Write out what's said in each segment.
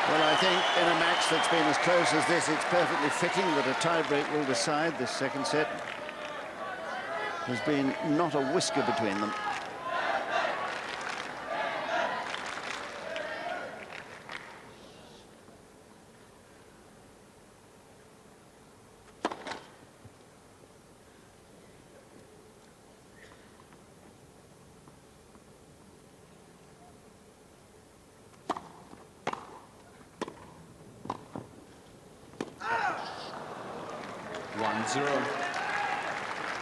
Well, I think in a match that's been as close as this, it's perfectly fitting that a tie-break will decide this second set. There's been not a whisker between them.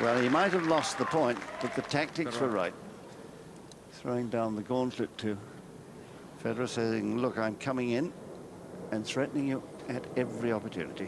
Well, he might have lost the point, but the tactics were right. Throwing down the gauntlet to Federer, saying, look, I'm coming in and threatening you at every opportunity.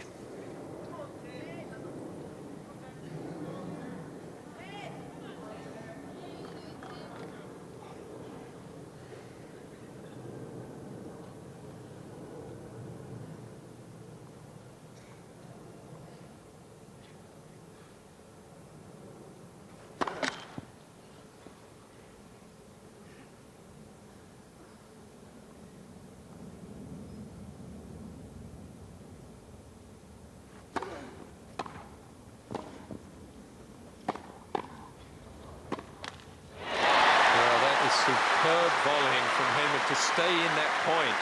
Superb volleying from Henman to stay in that point.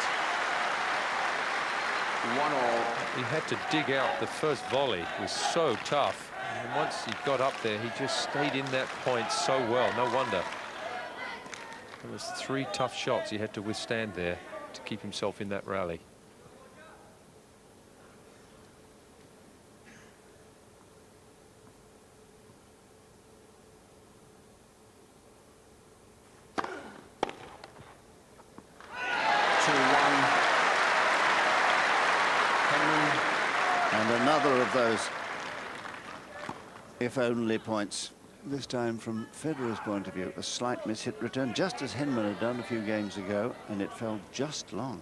1-all. He had to dig out. The first volley was so tough. And once he got up there, he just stayed in that point so well. No wonder. There was 3 tough shots he had to withstand there to keep himself in that rally. Those if only points, this time from Federer's point of view, a slight mishit return, just as Henman had done a few games ago, and it fell just long.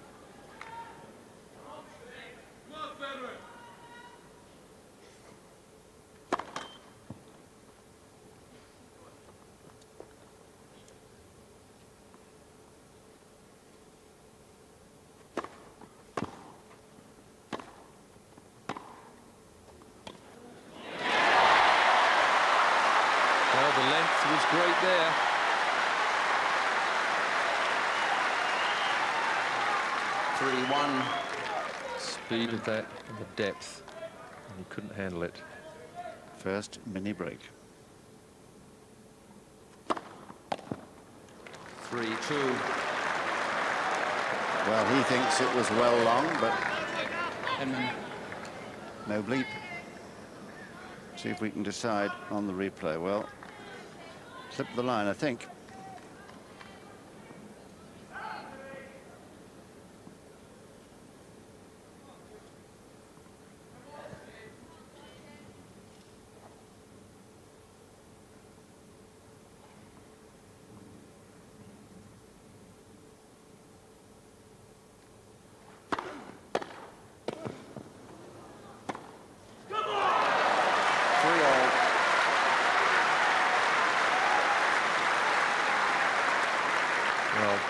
Was great there. Speed of that and the depth, and he couldn't handle it. First mini break. 3-2. Well, he thinks it was well long, but Henman. No bleep. See if we can decide on the replay. Well, slipped the line, I think.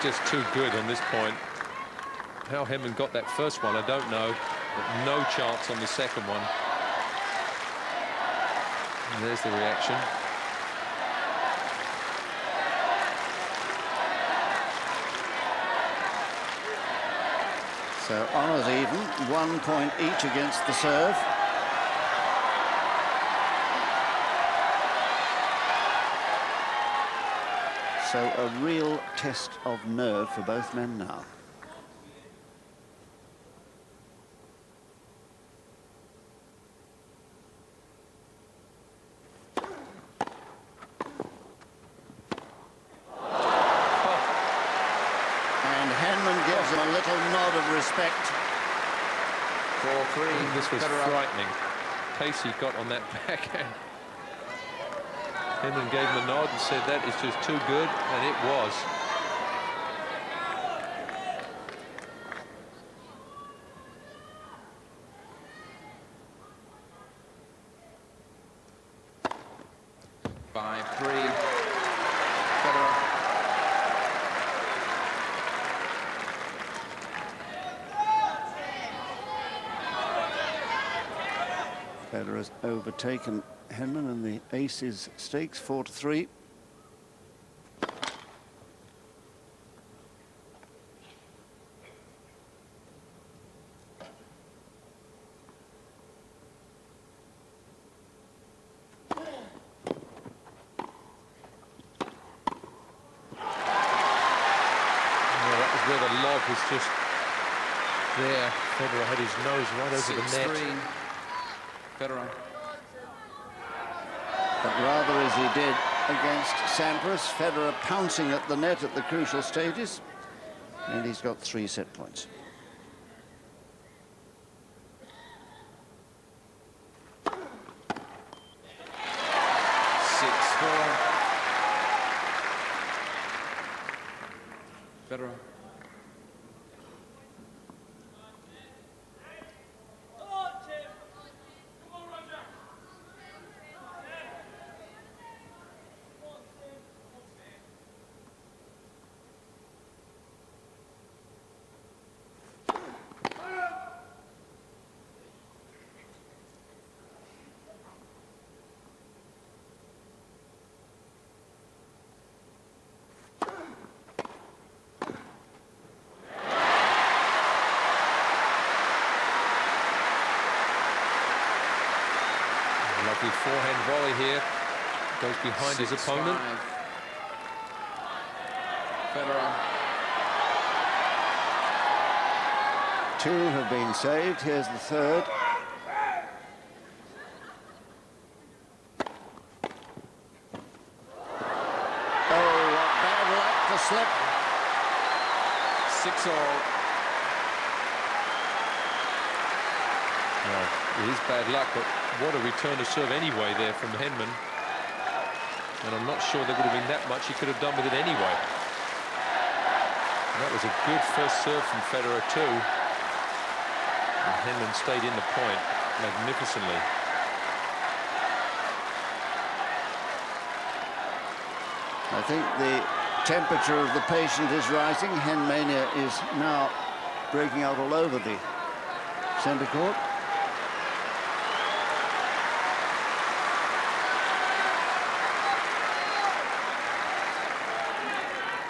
Just too good on this point. How Henman got that first one, I don't know, but no chance on the second one. And there's the reaction. So honours even, 1 point each against the serve. So a real test of nerve for both men now. And Henman gives him a little nod of respect. 4-3. This was frightening. Pace he got on that backhand. Henman gave him a nod and said that is just too good, and it was. Federer has overtaken Henman in the aces stakes, 4-3. Where the lob was just there. Federer had his nose right over the net. 6-3. Federer. But rather as he did against Sampras, Federer pouncing at the net at the crucial stages, and he's got 3 set points. Federer. Lovely forehand volley here. Goes behind his opponent. Federer. 2 have been saved. Here's the third. Oh, what bad luck to slip. 6-all. Well, it is bad luck, but what a return to serve anyway there from Henman. And I'm not sure there would have been that much he could have done with it anyway. And that was a good first serve from Federer too. And Henman stayed in the point magnificently. I think the temperature of the patient is rising. Henmania is now breaking out all over the centre court.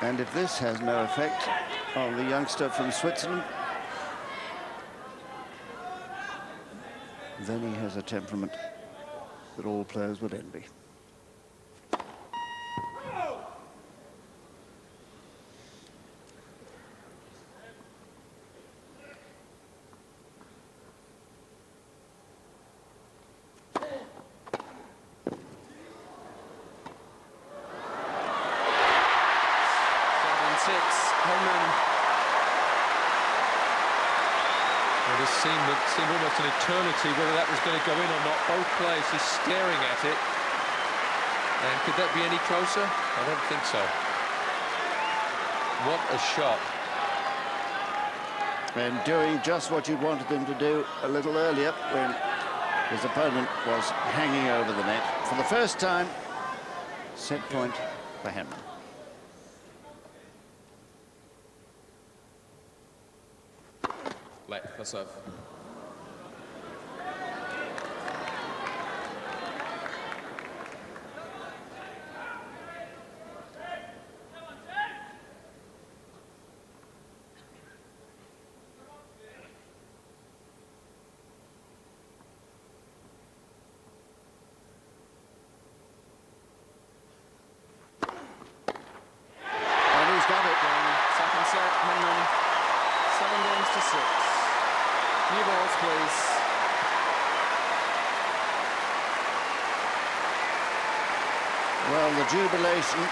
And if this has no effect on the youngster from Switzerland, then he has a temperament that all players would envy. It seemed almost an eternity whether that was going to go in or not. Both players just staring at it. And could that be any closer? I don't think so. What a shot. And doing just what you wanted him to do a little earlier when his opponent was hanging over the net. For the first time, set point for Henman. Late for serve. Second set, Henman. 7-6. New balls, please. Well, the jubilation,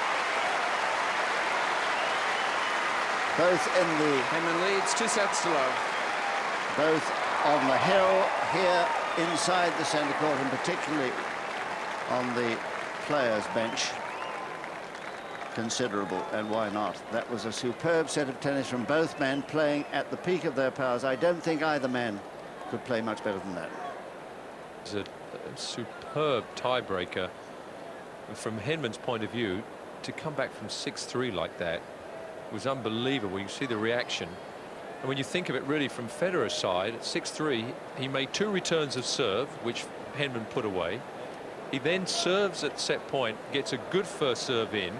both in the... Henman leads 2 sets to love. Both on the hill here inside the centre court and particularly on the players' bench. Considerable, and why not? That was a superb set of tennis from both men playing at the peak of their powers. I don't think either man could play much better than that. It's a superb tiebreaker. And from Henman's point of view, to come back from 6-3 like that was unbelievable. You see the reaction. And when you think of it really from Federer's side, at 6-3, he made 2 returns of serve, which Henman put away. He then serves at set point, gets a good first serve in.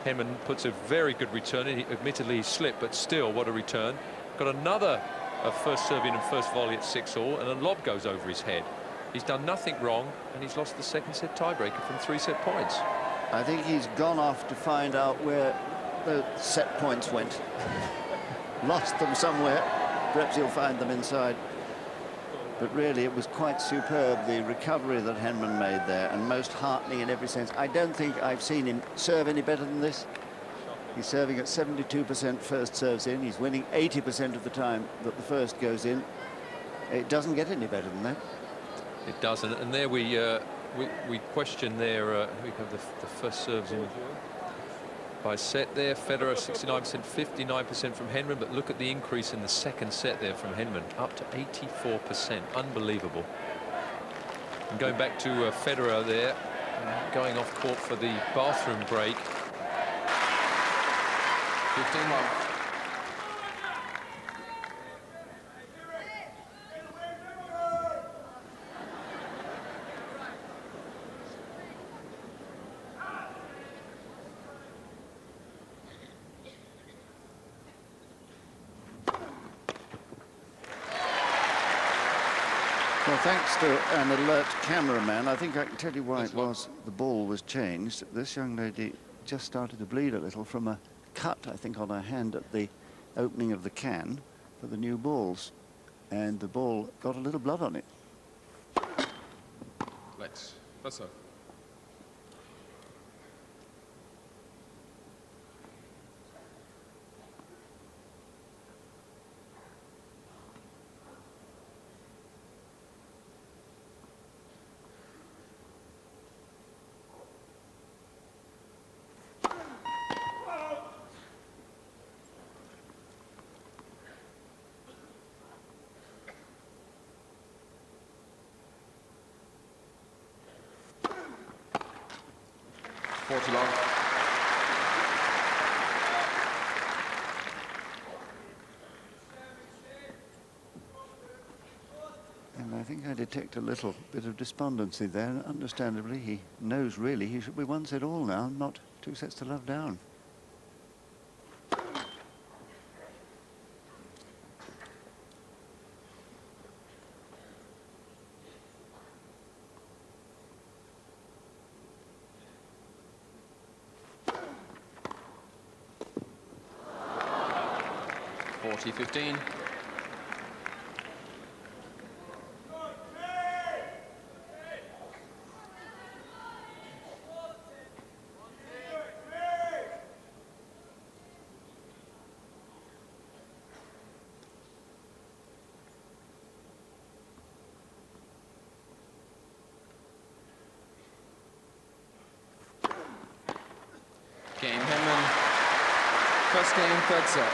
Henman puts a very good return in. Admittedly, he slipped, but still, what a return. Got another first serve in and first volley at 6-all, and a lob goes over his head. He's done nothing wrong, and he's lost the second set tiebreaker from 3 set points. I think he's gone off to find out where the set points went. Lost them somewhere. Perhaps he'll find them inside. But really, it was quite superb, the recovery that Henman made there, and most heartening in every sense. I don't think I've seen him serve any better than this. He's serving at 72% first serves in. He's winning 80% of the time that the first goes in. It doesn't get any better than that. It doesn't. And there we question there. We have the first serves in by set there. Federer 69%, 59% from Henman. But look at the increase in the second set there from Henman, up to 84%. Unbelievable. And going back to Federer there, going off court for the bathroom break. 15-love. Well, thanks to an alert cameraman, I think I can tell you why it was the ball was changed. This young lady just started to bleed a little from a cut, I think, on her hand at the opening of the can for the new balls. And the ball got a little blood on it. Let's. Besser. And I think I detect a little bit of despondency there. Understandably, he knows really he should be 1 set all now, not 2 sets to love down. T15. Game Henman. First game, third set.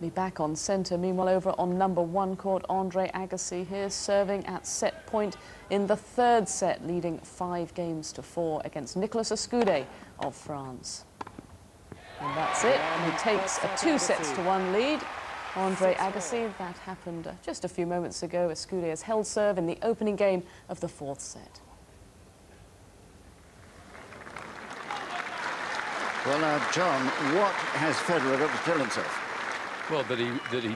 Be back on centre. Meanwhile, over on number 1 court, Andre Agassi here serving at set point in the third set, leading 5-4 against Nicolas Escudé of France. And that's it. He takes a 2-1 lead. Andre Agassi, that happened just a few moments ago. Escudé has held serve in the opening game of the 4th set. Well, now, John, what has Federer got to tell himself? Well, that he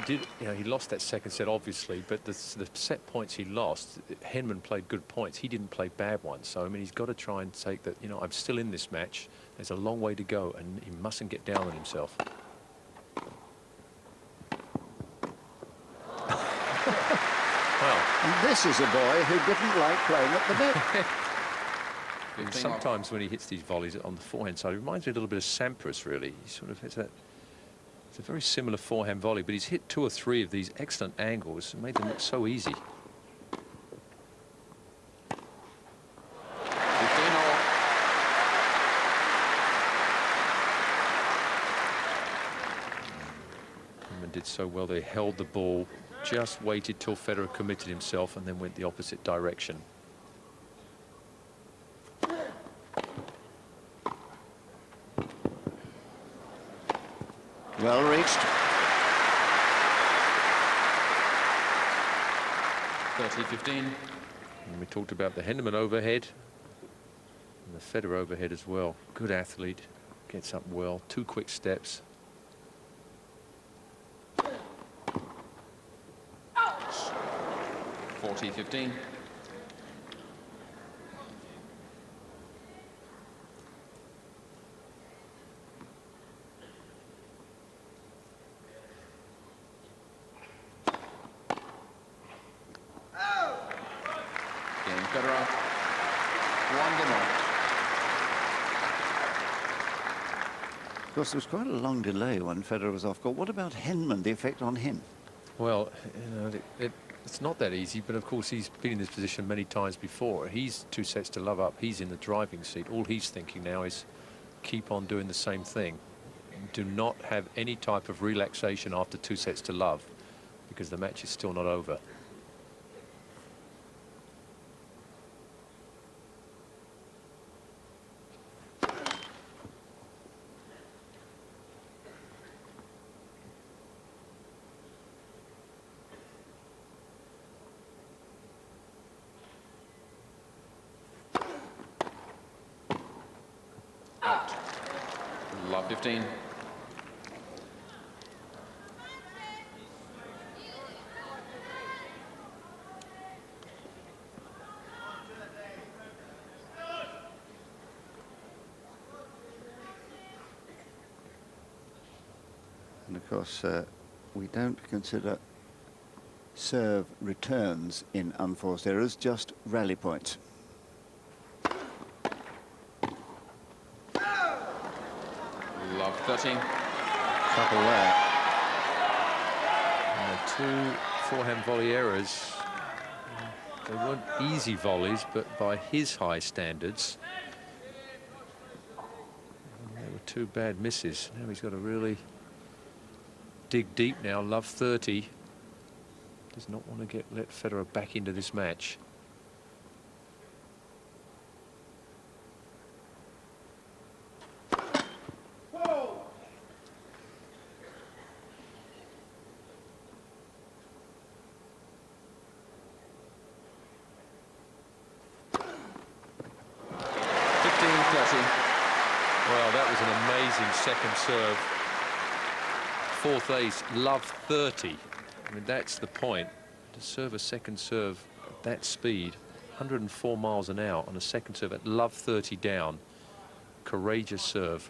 did, you know, he lost that second set, obviously, but the set points he lost, Henman played good points. He didn't play bad ones. So, I mean, he's got to try and take that, you know, I'm still in this match. There's a long way to go, and he mustn't get down on himself. Well, and this is a boy who didn't like playing at the net. Sometimes when he hits these volleys on the forehand side, it reminds me a little bit of Sampras, really. He sort of hits that. It's a very similar forehand volley, but he's hit 2 or 3 of these excellent angles and made them look so easy. Henman did so well. They held the ball, just waited till Federer committed himself and then went the opposite direction. Well reached. 30-15. And we talked about the Henman overhead and the Federer overhead as well. Good athlete, gets up well, 2 quick steps. 40-15. Game Federer. 1-0. Of course, there was quite a long delay when Federer was off court. What about Henman, the effect on him? Well, you know, it's not that easy, but of course he's been in this position many times before. He's 2 sets to love up. He's in the driving seat. All he's thinking now is keep on doing the same thing. Do not have any type of relaxation after 2 sets to love, because the match is still not over. Love 15. And of course, we don't consider serve returns in unforced errors, just rally points. Love 13. Couple there. And the 2 forehand volley errors, they weren't easy volleys, but by his high standards, they were 2 bad misses. Now he's got to really dig deep now. Love 30. Does not want to let Federer back into this match. Well, that was an amazing second serve. 4th ace, love 30. I mean, that's the point. To serve a second serve at that speed, 104 miles an hour on a second serve at love 30 down. Courageous serve.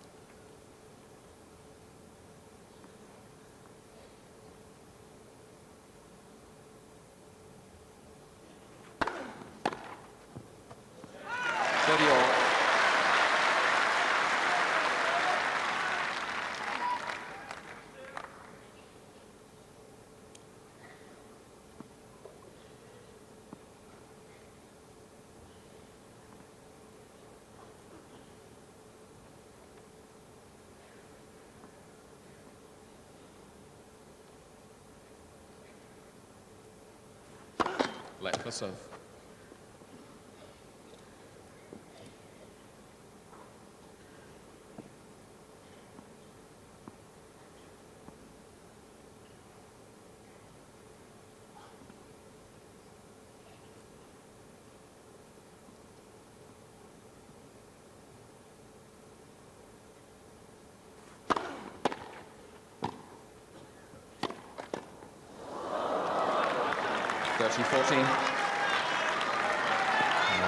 Let her serve.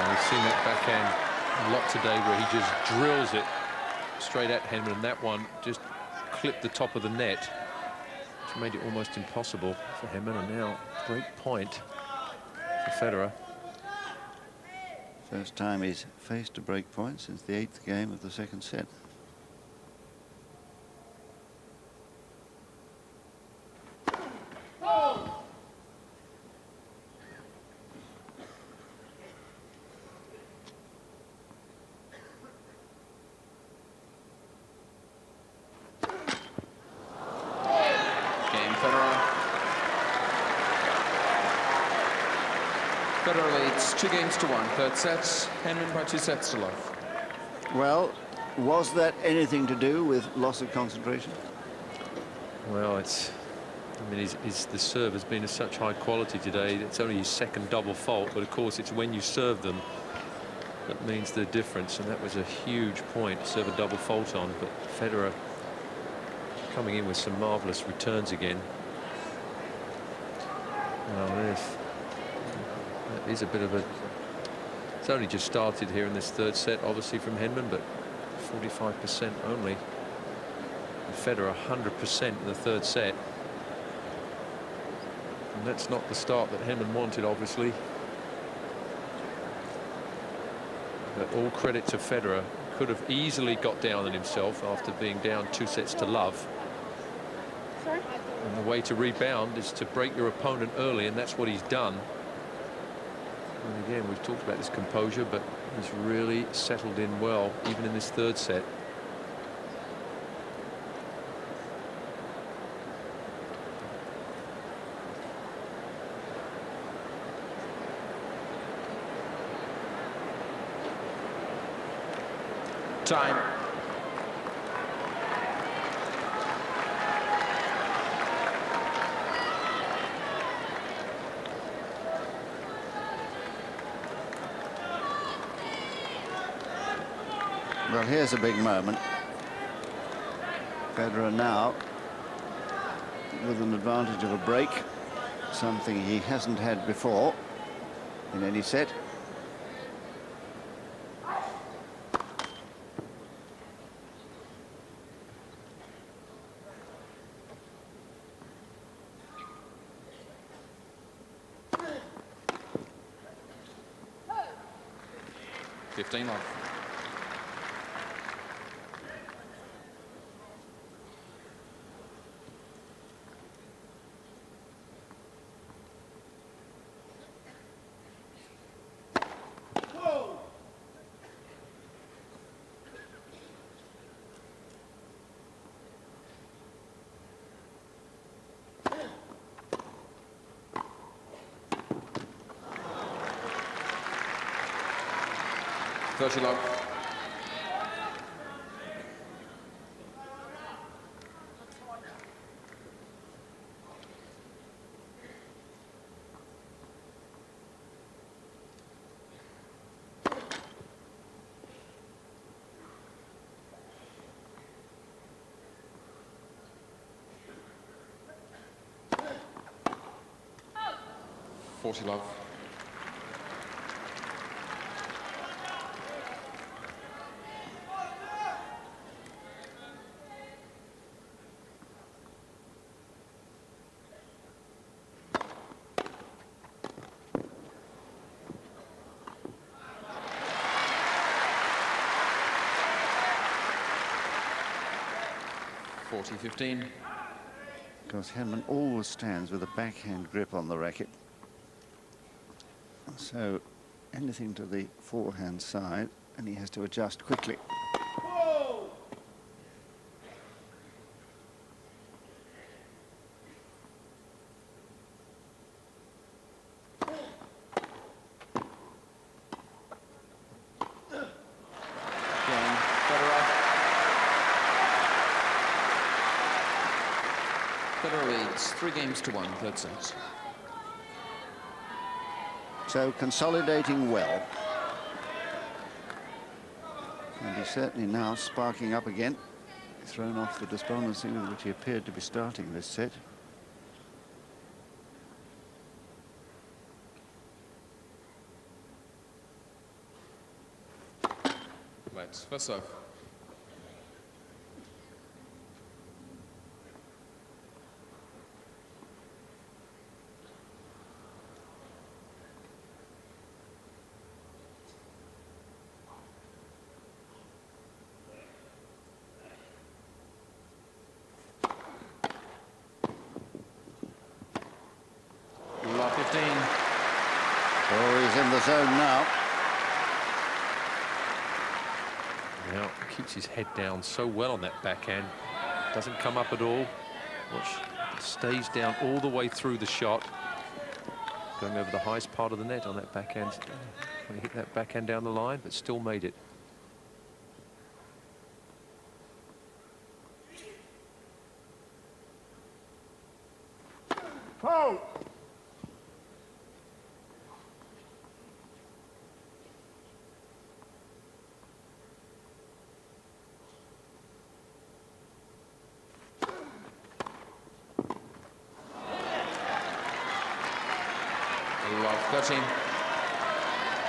We've seen that backhand a lot today, where he just drills it straight at Henman, and that one just clipped the top of the net, which made it almost impossible for Henman. And now break point for Federer. First time he's faced a break point since the 8th game of the second set. Federer leads 2 games to 1. 3rd set, Henman by 2 sets to love. Well, was that anything to do with loss of concentration? Well, it's I mean, the serve has been of such high quality today. It's only his second double fault, but of course it's when you serve them that means the difference, and that was a huge point to serve a double fault on. But Federer coming in with some marvellous returns again. Well, that is a bit of a... It's only just started here in this third set, obviously, from Henman, but 45% only. And Federer 100% in the third set. And that's not the start that Henman wanted, obviously. But all credit to Federer. Could have easily got down on himself after being down 2-0. Sorry? And the way to rebound is to break your opponent early, and that's what he's done. And again, we've talked about his composure, but he's really settled in well, even in this third set. Time. Well, here's a big moment. Federer now with an advantage of a break, something he hasn't had before in any set. Love. Love. 40 love. .15. Because Henman always stands with a backhand grip on the racket. So anything to the forehand side, and he has to adjust quickly. Whoa! Again, Federer. Federer leads 3-1, third set. So consolidating well. And he's certainly now sparking up again. Thrown off the despondency with which he appeared to be starting this set. Let's first off. Oh, he's in the zone now. Now, keeps his head down so well on that backhand. Doesn't come up at all. Watch, stays down all the way through the shot. Going over the highest part of the net on that backhand. When he hit that backhand down the line, but still made it. Foul. Love 13.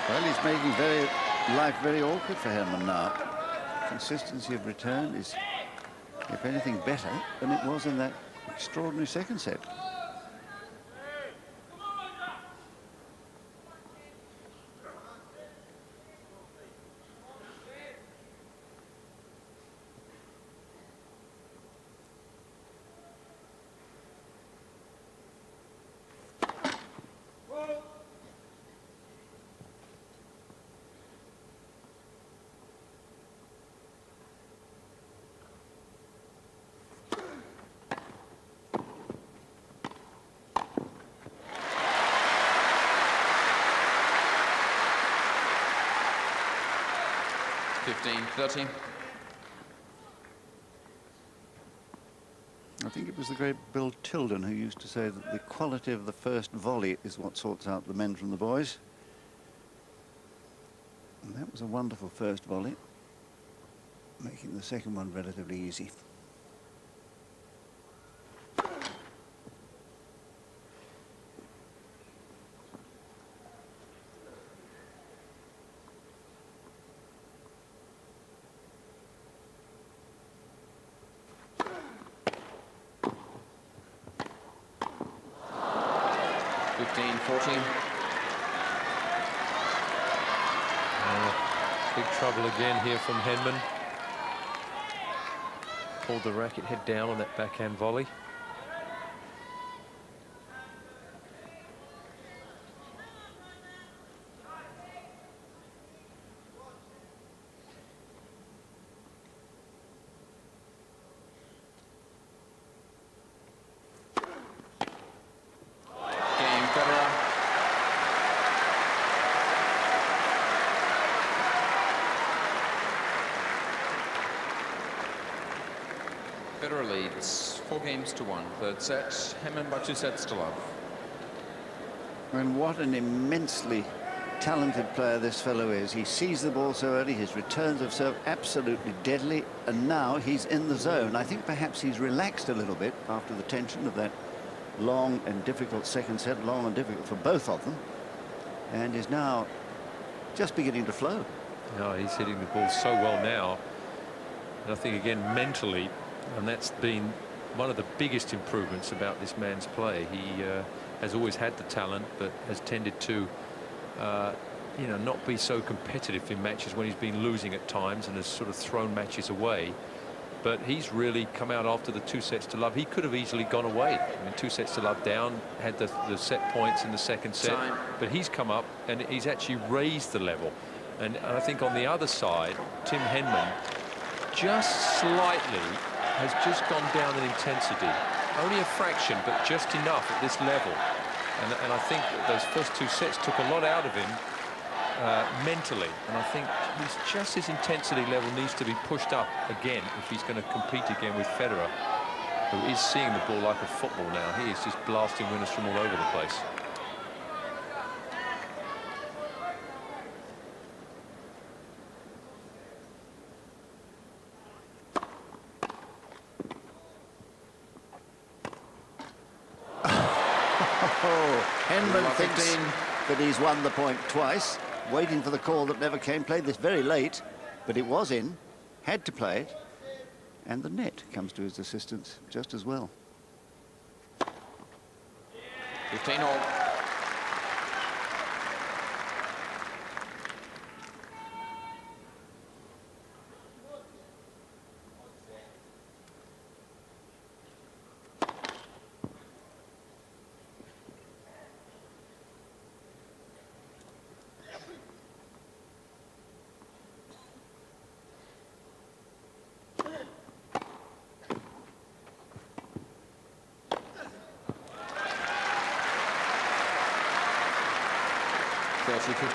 Well, he's making life very awkward for Henman now. Consistency of return is, if anything, better than it was in that extraordinary second set. I think it was the great Bill Tilden who used to say that the quality of the first volley is what sorts out the men from the boys. And that was a wonderful first volley, making the second one relatively easy. Big trouble again here from Henman. Pulled the racket head down on that backhand volley. Federer leads 4 games to 1. Third set, Henman by 2 sets to love. And what an immensely talented player this fellow is. He sees the ball so early, his returns of serve absolutely deadly, and now he's in the zone. I think perhaps he's relaxed a little bit after the tension of that long and difficult second set, long and difficult for both of them, and is now just beginning to flow. No, he's hitting the ball so well now. And I think, again, mentally, and that's been one of the biggest improvements about this man's play. He has always had the talent, but has tended to, you know, not be so competitive in matches when he's been losing at times and has sort of thrown matches away. But he's really come out after the 2 sets to love. He could have easily gone away. I mean, 2 sets to love down, had the set points in the second set. Time. But he's come up and he's actually raised the level. And I think on the other side, Tim Henman just slightly has just gone down in intensity. Only a fraction, but just enough at this level. And I think that those first 2 sets took a lot out of him mentally. And I think his intensity level needs to be pushed up again if he's going to compete again with Federer, who is seeing the ball like a football now. He is just blasting winners from all over the place. Henman thinks that he's won the point twice, waiting for the call that never came. Played this very late, but it was in, had to play it, and the net comes to his assistance just as well. 15-all.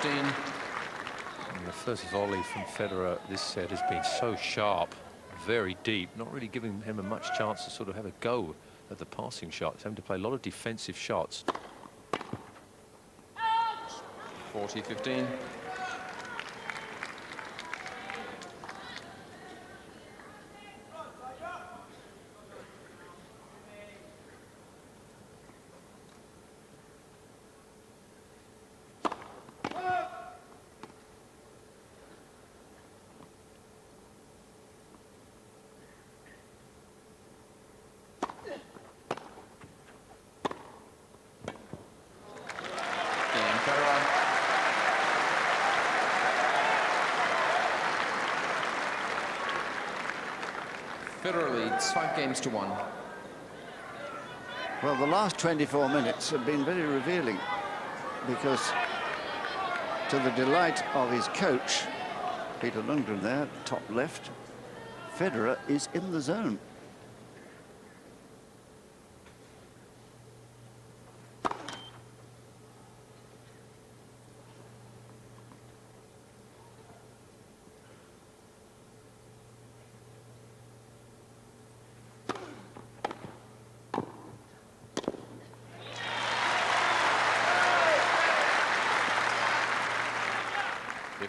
And the first volley from Federer this set has been so sharp, very deep, not really giving him a much chance to sort of have a go of the passing shots, having to play a lot of defensive shots. 40-15. Federer leads 5-1. Well, the last 24 minutes have been very revealing because, to the delight of his coach, Peter Lundgren there, top left, Federer is in the zone.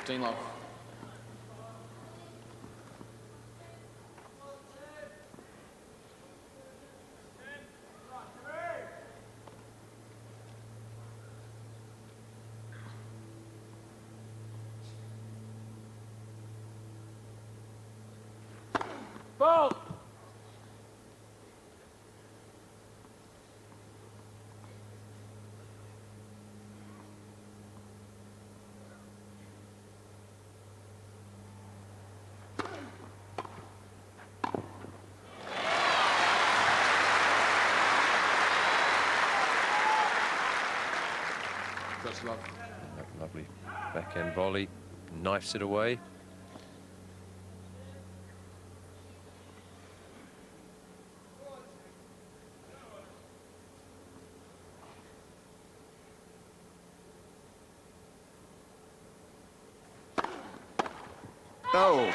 Love. Ball. Love. Lovely backhand volley, knifes it away. Oh,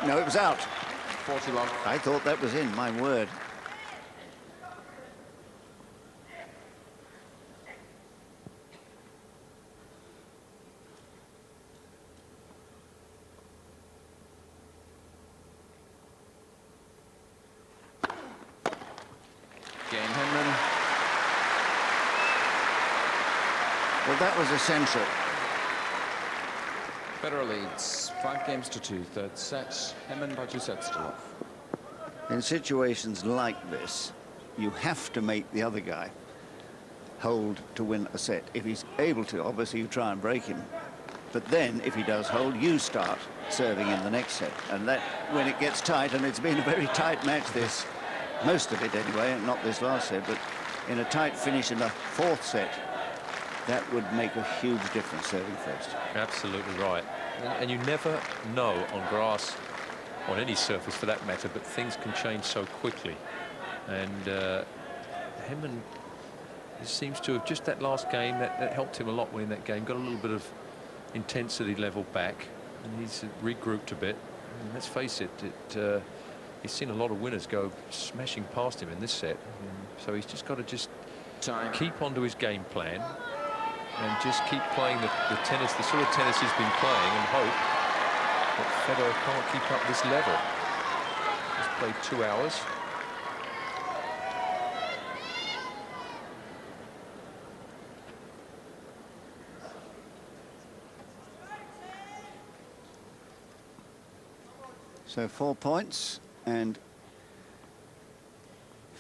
no, it was out. 40 love. I thought that was in, my word. Tim Henman. Well, that was essential. Federer leads 5-2. Third set. Henman by 2 sets to love. In situations like this, you have to make the other guy hold to win a set. If he's able to, obviously you try and break him. But then, if he does hold, you start serving in the next set. And that, when it gets tight, and it's been a very tight match this, most of it anyway, not this last set, but in a tight finish in the fourth set, that would make a huge difference serving first. Absolutely right. And you never know on grass, on any surface for that matter, but things can change so quickly. And Henman seems to have, just that last game, that helped him a lot winning that game, got a little bit of intensity level back, and he's regrouped a bit. And let's face it, he's seen a lot of winners go smashing past him in this set. So he's just got to keep onto his game plan and just keep playing the tennis, the sort of tennis he's been playing, and hope that Federer can't keep up this level. He's played 2 hours. So 4 points, and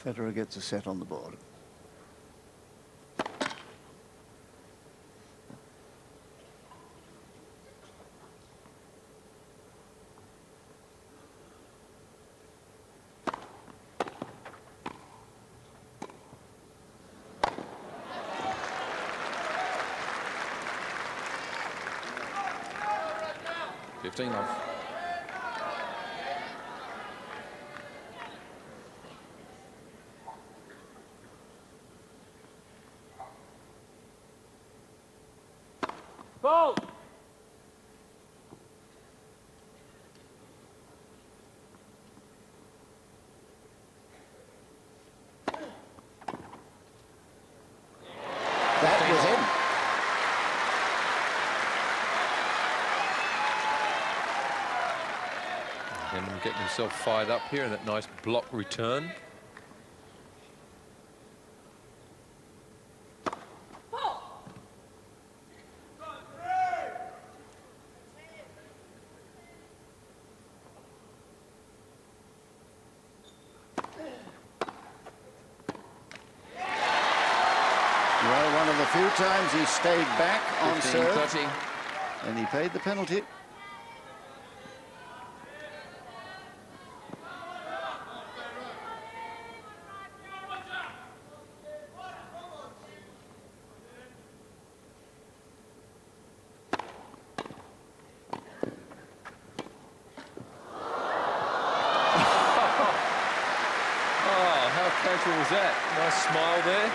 Federer gets a set on the board. Love. Ball. Henman getting himself fired up here, and that nice block return. Well, one of the few times he stayed back on 15, serve, 30. and he paid the penalty. Casual was that? Nice smile there.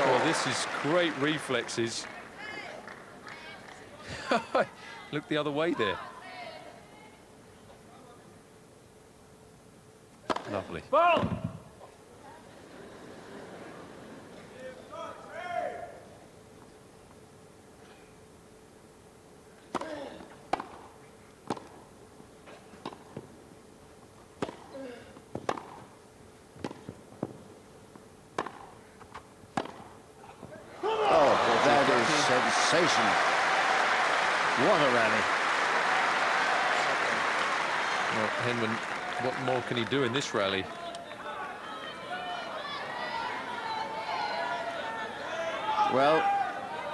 Oh, this is great reflexes. Look the other way there. Lovely. Ball! Sensation. What a rally. Well, Henman, what more can he do in this rally? Well,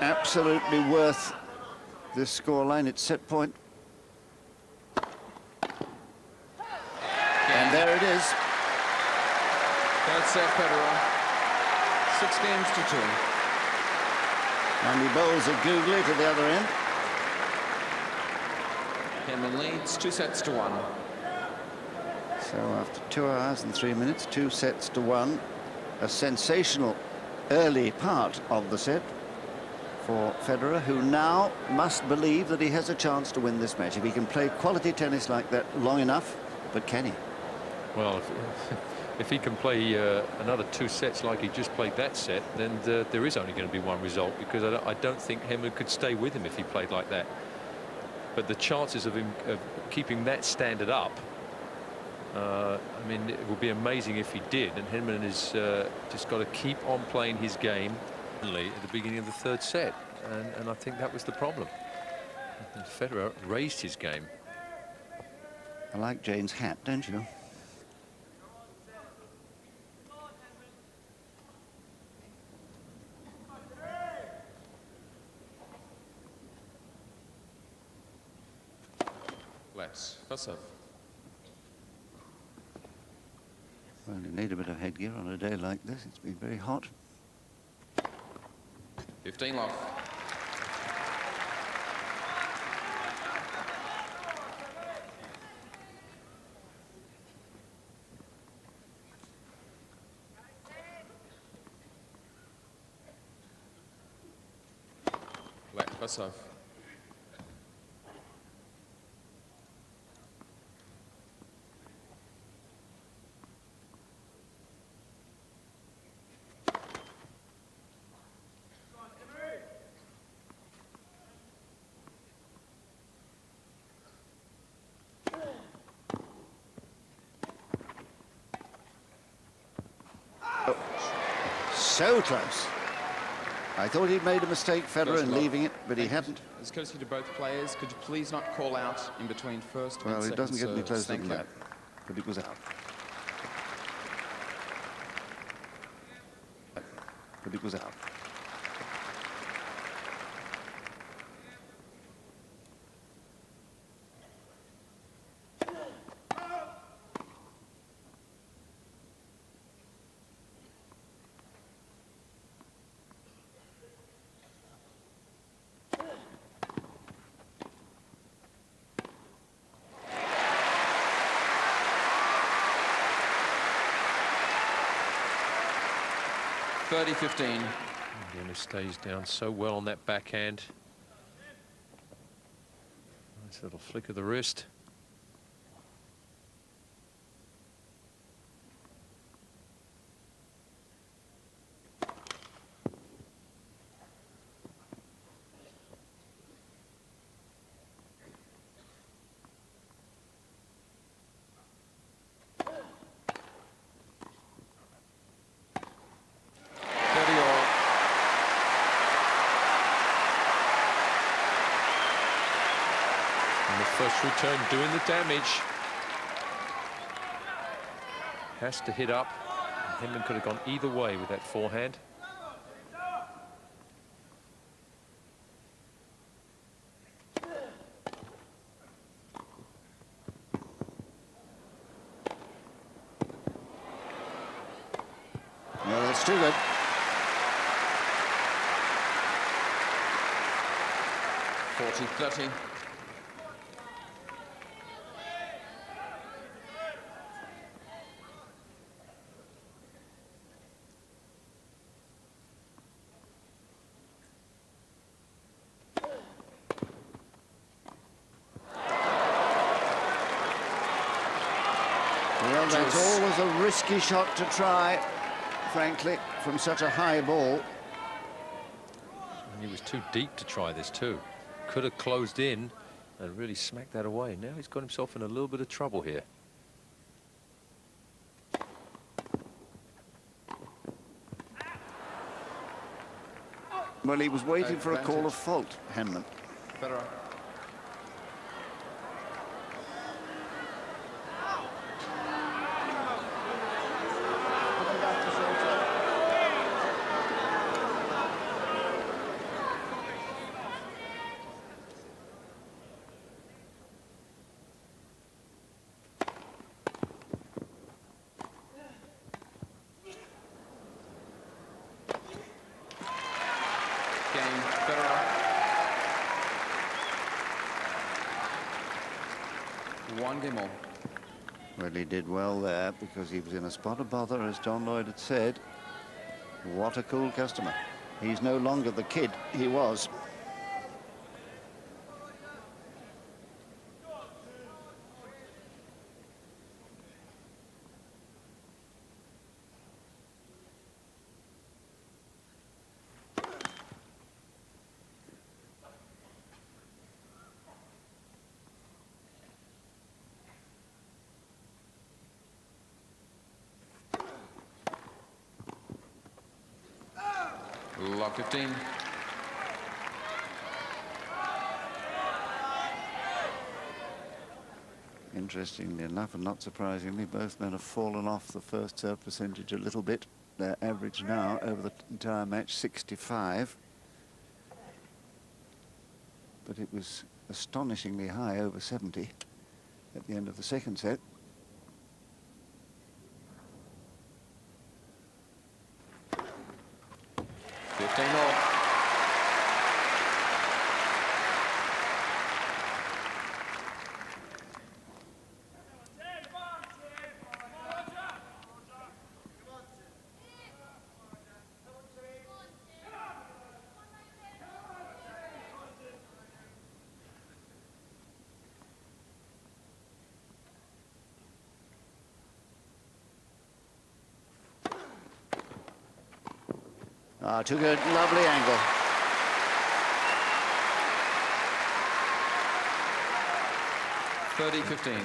absolutely worth this scoreline. It's set point. And there it is. Third set, Federer. 6 games to 2. And he bowls a googly to the other end. Henman leads 2 sets to 1. So after 2 hours and 3 minutes, 2 sets to 1. A sensational early part of the set for Federer, who now must believe that he has a chance to win this match. If he can play quality tennis like that long enough, but can he? Well, if he can play another 2 sets like he just played that set, then there is only going to be one result, because I don't think Henman could stay with him if he played like that. But the chances of him keeping that standard up, I mean, it would be amazing if he did. And Henman has just got to keep on playing his game at the beginning of the 3rd set. And I think that was the problem. And Federer raised his game. I like Jane's hat, don't you? First serve. Well, you need a bit of headgear on a day like this. It's been very hot. 15 love. Black, first serve. So close. I thought he'd made a mistake, Federer, in leaving it, but he hadn't. As courtesy to both players, could you please not call out in between first and second Well, it doesn't get any serves? closer Thank than you. that. But it was out. But it was out. Again, he stays down so well on that backhand. Nice little flick of the wrist. first return doing the damage. Has to hit up. Henman could have gone either way with that forehand. No, that's too good. (40-30). Well, that's always a risky shot to try, frankly, from such a high ball. And he was too deep to try this too. Could have closed in and really smacked that away. Now he's got himself in a little bit of trouble here. Well, he was waiting for a call of fault, Henman. Federer. Game, Federer. 1 game all. Well, he did well there because he was in a spot of bother, as John Lloyd had said. What a cool customer. He's no longer the kid he was. Love 15. Interestingly enough, and not surprisingly, both men have fallen off the first serve percentage a little bit. Their average now over the entire match, 65. But it was astonishingly high, over 70, at the end of the second set. Ah, too good. Lovely angle.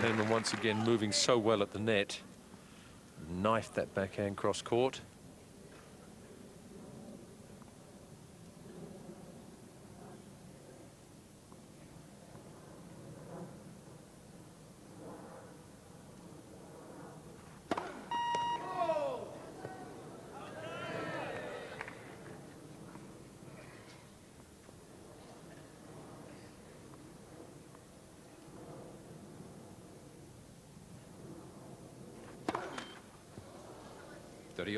Henman once again moving so well at the net. Knifed that backhand cross court.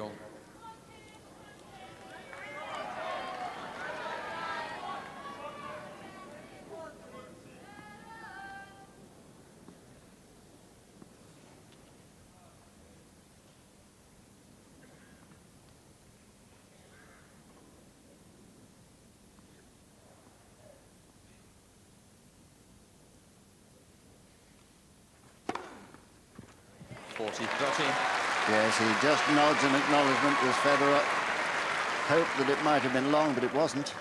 All. Yes, he just nods in acknowledgement as Federer hoped that it might have been long, but it wasn't.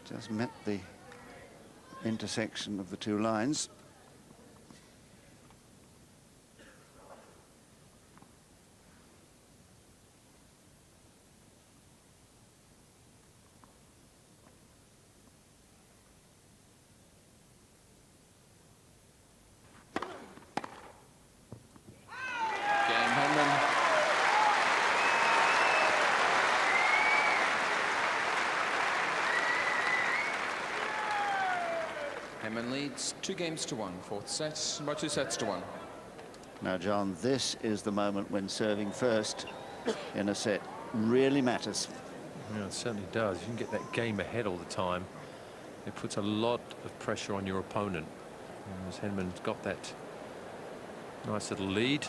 Just met the intersection of the two lines. leads 2 games to 1. Fourth set by 2 sets to 1. Now, John, this is the moment when serving first in a set really matters. Yeah, it certainly does. You can get that game ahead all the time. It puts a lot of pressure on your opponent. And as Henman's got that nice little lead.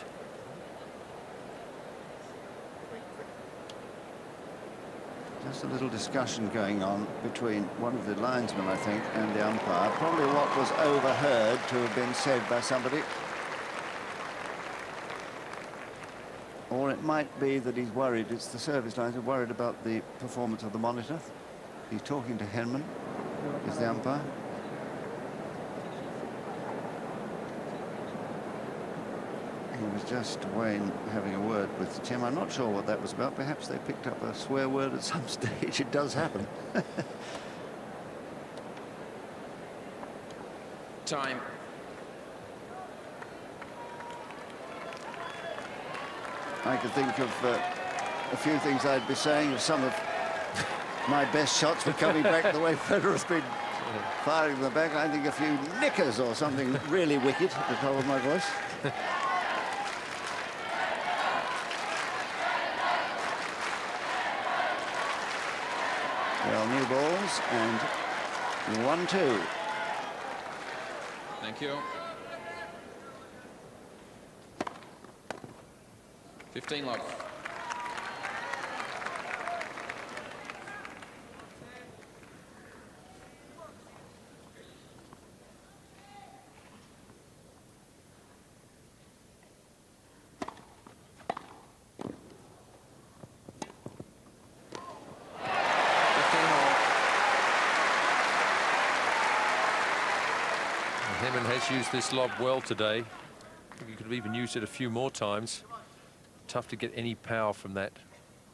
Just a little discussion going on between one of the linesmen, I think, and the umpire. Probably what was overheard to have been said by somebody. Or it might be that he's worried, it's the service lines, are worried about the performance of the monitor. He's talking to Henman, is the umpire. He was just Wayne having a word with Tim. I'm not sure what that was about. Perhaps they picked up a swear word at some stage. It does happen. Time. I could think of a few things I'd be saying if some of my best shots were coming back the way Federer's been firing them the back. I think a few knickers or something really wicked at the top of my voice. Well, new balls and 1-2. Thank you. 15 love. Henman has used this lob well today. I think he could have even used it a few more times. Tough to get any power from that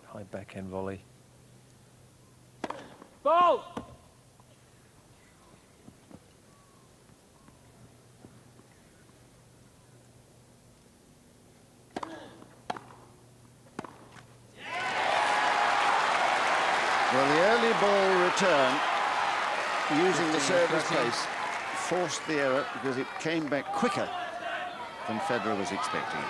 high backhand volley. Ball! Well, the early ball return, using the service pace, forced the error because it came back quicker than Federer was expecting.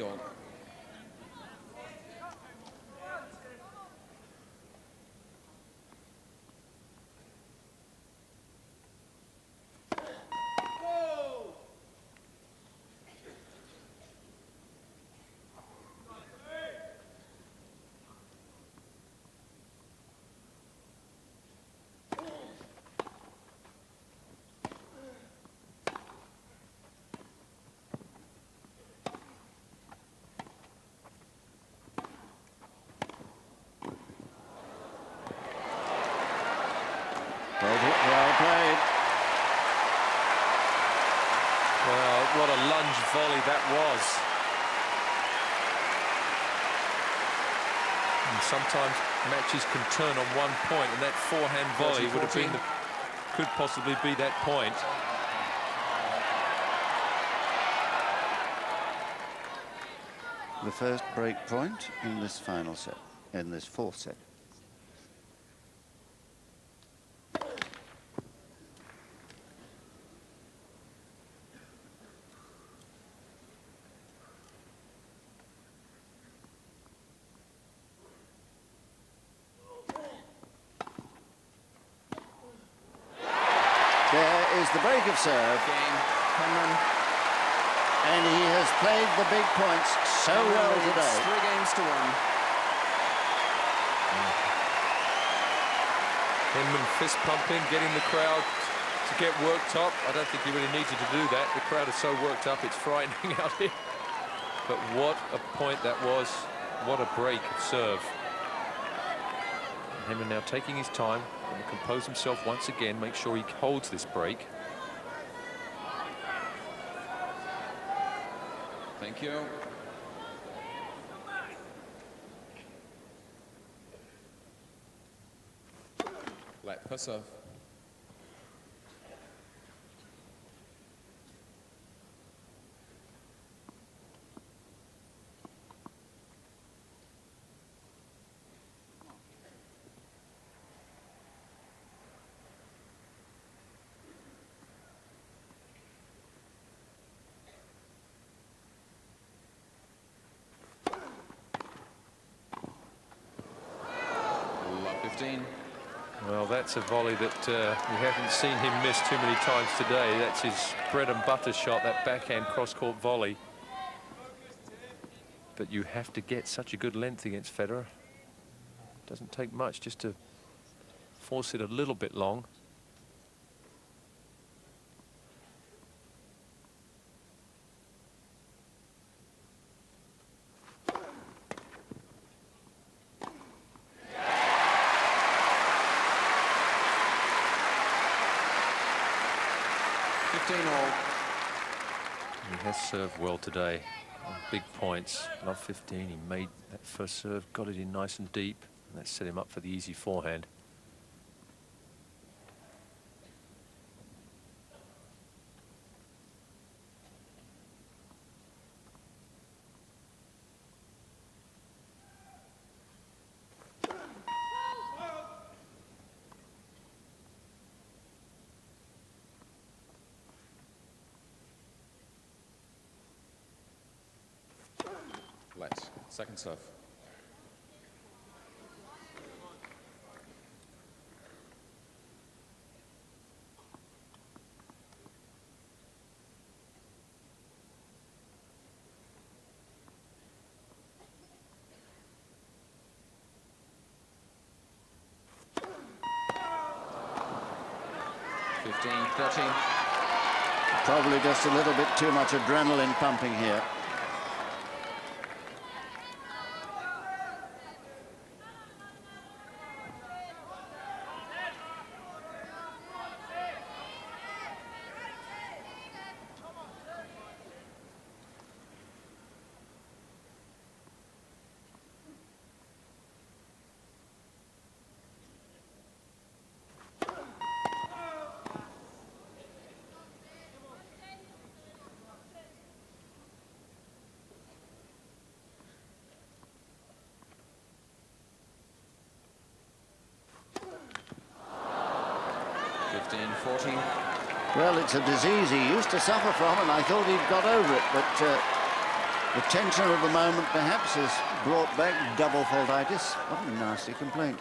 All. Well played. Well, what a lunge volley that was. And sometimes matches can turn on one point, and that forehand volley would have been could possibly be that point. The first break point in this final set, in this fourth set. There is the break of serve. And he has played the big points so well today. 3 games to 1. Henman fist pumping, getting the crowd to get worked up. I don't think he really needed to do that. The crowd is so worked up, it's frightening out here. But what a point that was. What a break of serve. And Henman now taking his time, going to compose himself once again, make sure he holds this break. Thank you. Let her serve. that's a volley that we haven't seen him miss too many times today. That's his bread and butter shot, that backhand cross-court volley. But you have to get such a good length against Federer. Doesn't take much just to force it a little bit long. He has served well today on big points. Love 15. He made that first serve, got it in nice and deep, and that set him up for the easy forehand. Second serve. Probably just a little bit too much adrenaline pumping here. Well, it's a disease he used to suffer from, and I thought he'd got over it, but the tension of the moment perhaps has brought back double faultitis. What a nasty complaint.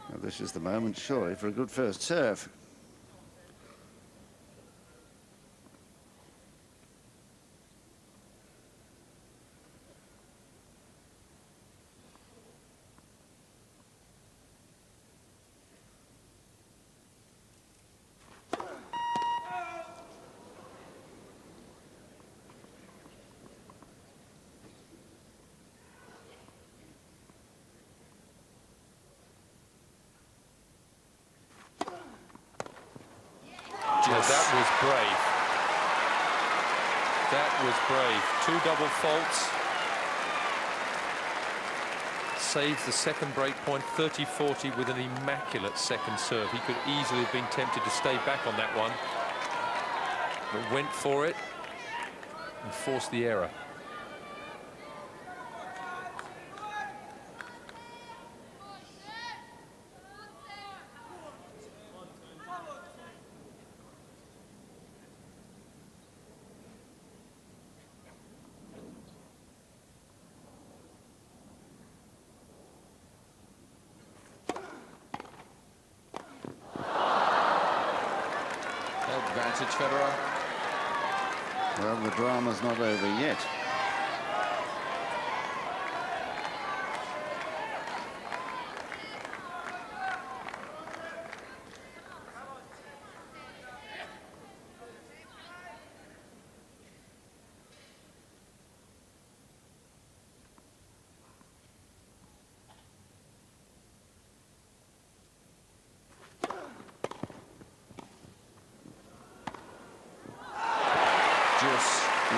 Well, this is the moment, surely, for a good first serve. That was brave. That was brave. Two double faults. Saves the second break point, 30-40, with an immaculate second serve. He could easily have been tempted to stay back on that one, but went for it and forced the error. Federer. Well, the drama's not over yet.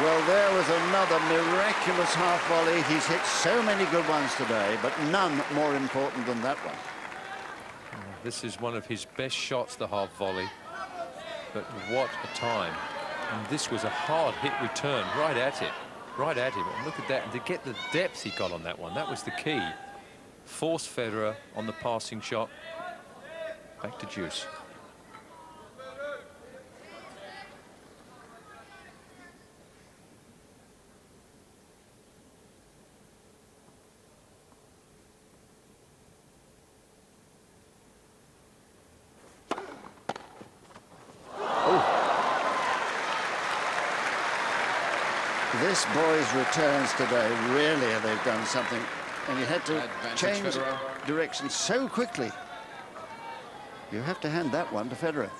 Well, there was another miraculous half volley. He's hit so many good ones today, but none more important than that one. This is one of his best shots, the half volley. But what a time. And this was a hard hit return right at it. Right at him. And look at that. And to get the depth he got on that one, that was the key. Force Federer on the passing shot. Back to deuce. This boy's returns today, really, they've done something. And you had to change direction so quickly. You have to hand that one to Federer.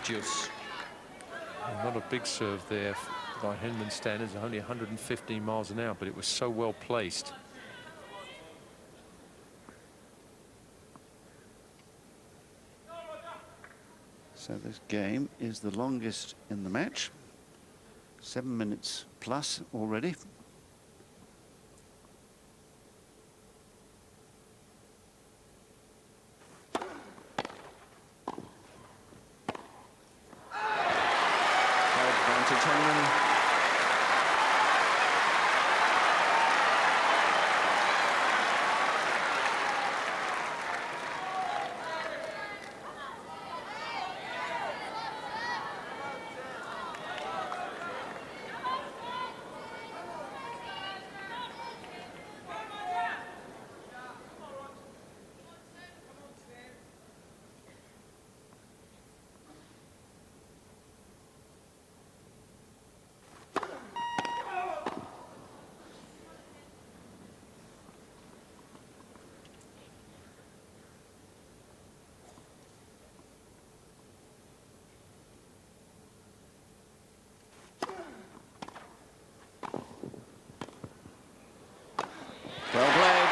Juice. Not a big serve there by Henman standards, only 115 miles an hour, but it was so well placed. So this game is the longest in the match. 7 minutes plus already. Well played.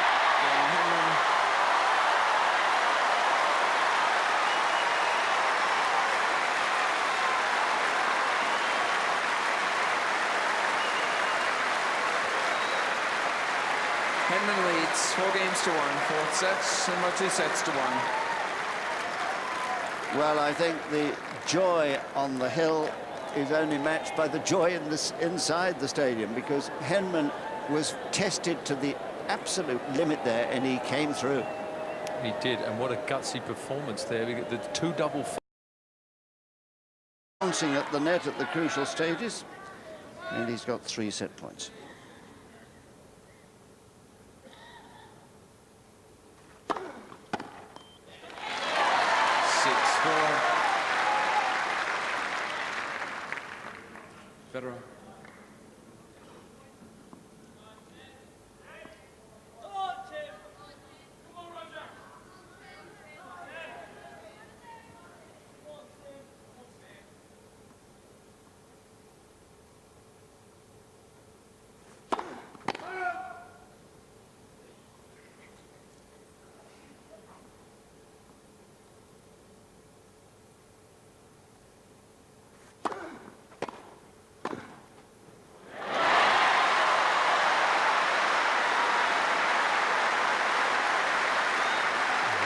Henman leads 4 games to 1, 4th set, and by 2 sets to 1. Well, I think the joy on the hill is only matched by the joy in this inside the stadium, because Henman was tested to the absolute limit there, and he came through. He did, and what a gutsy performance there. The 2 double Bouncing at the net at the crucial stages, and he's got 3 set points. Federer.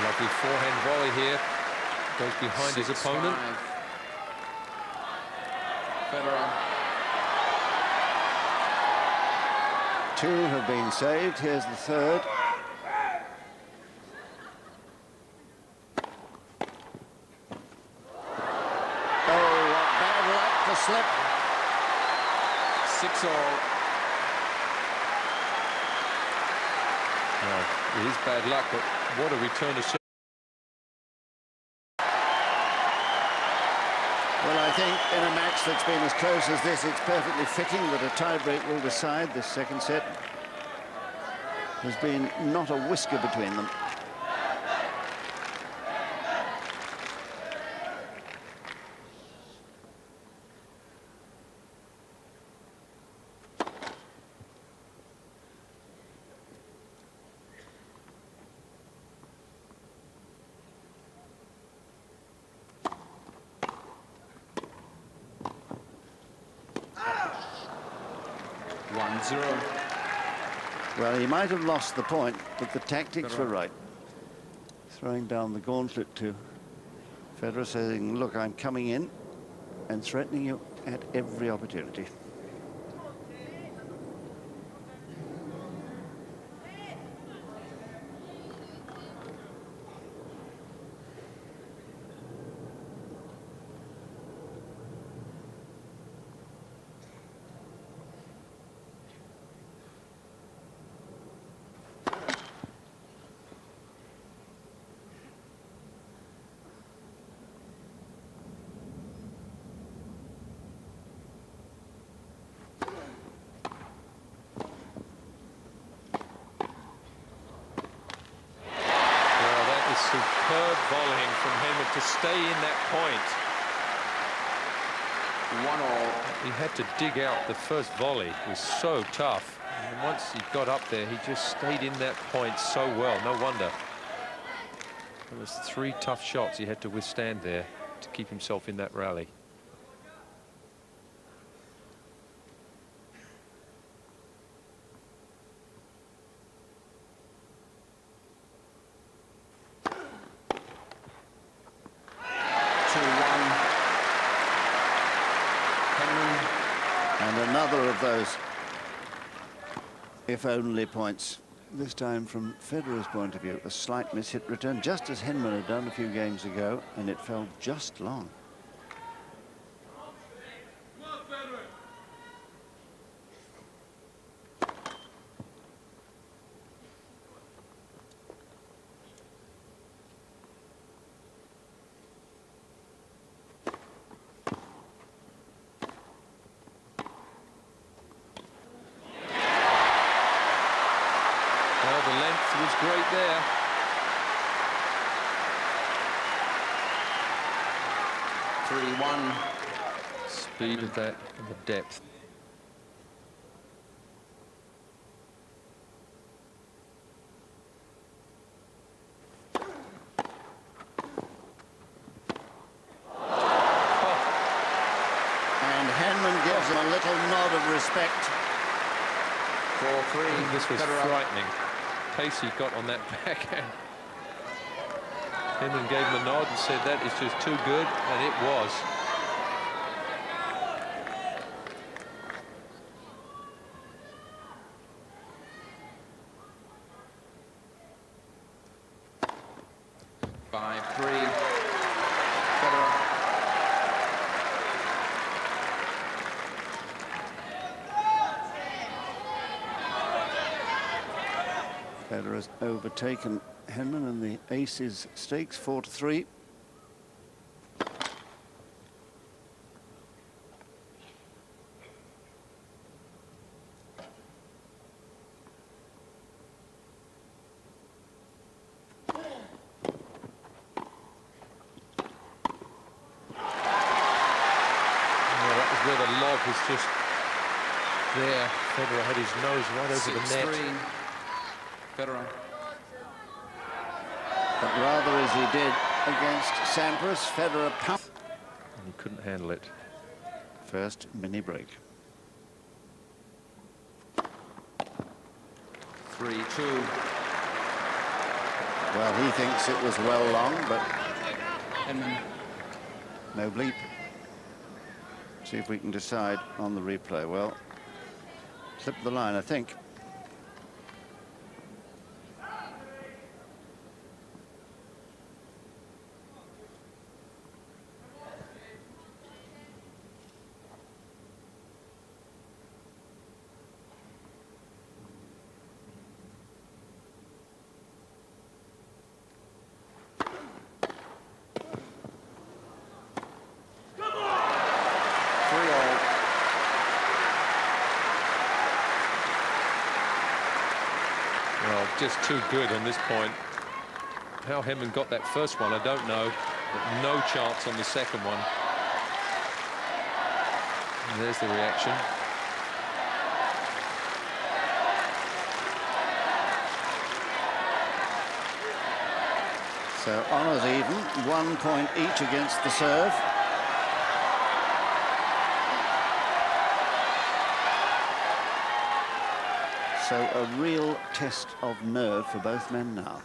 Lovely forehand volley here. Goes behind his opponent. Federer. 2 have been saved. Here's the 3rd. Oh, what bad luck to slip. 6-all. Well, it is bad luck, but what a return to serve. Well, I I think in a match that's been as close as this, it's perfectly fitting that a tie-break will decide this second set. There's been not a whisker between them. Well, he might have lost the point, but the tactics were right. Throwing down the gauntlet to Federer, saying, look, I'm coming in and threatening you at every opportunity. Superb volleying from Henman to stay in that point. 1-all. He had to dig out the first volley. It was so tough. And once he got up there, he just stayed in that point so well. No wonder. There was 3 tough shots he had to withstand there to keep himself in that rally. Another of those if only points, this time from Federer's point of view. A slight mishit return, just as Henman had done a few games ago, and it fell just long. Was great there. Speed of that and the depth. And Henman gives him a little nod of respect. 4-3. This was frightening. Pace he got on that backhand. Henman gave him a nod and said that is just too good, and it was. Federer has overtaken Henman, and the aces stakes 4-3. Where the lob was just there. Federer had his nose right over the net. Federer. But rather as he did against Sampras, Federer pumped. And he couldn't handle it. First mini break. 3-2. Well, he thinks it was well long, but no bleep. See if we can decide on the replay. Well, slipped the line, I think. Well, just too good on this point. How Henman got that first one, I don't know. But no chance on the second one. And there's the reaction. So honours even, 1 point each against the serve. So a real test of nerve for both men now.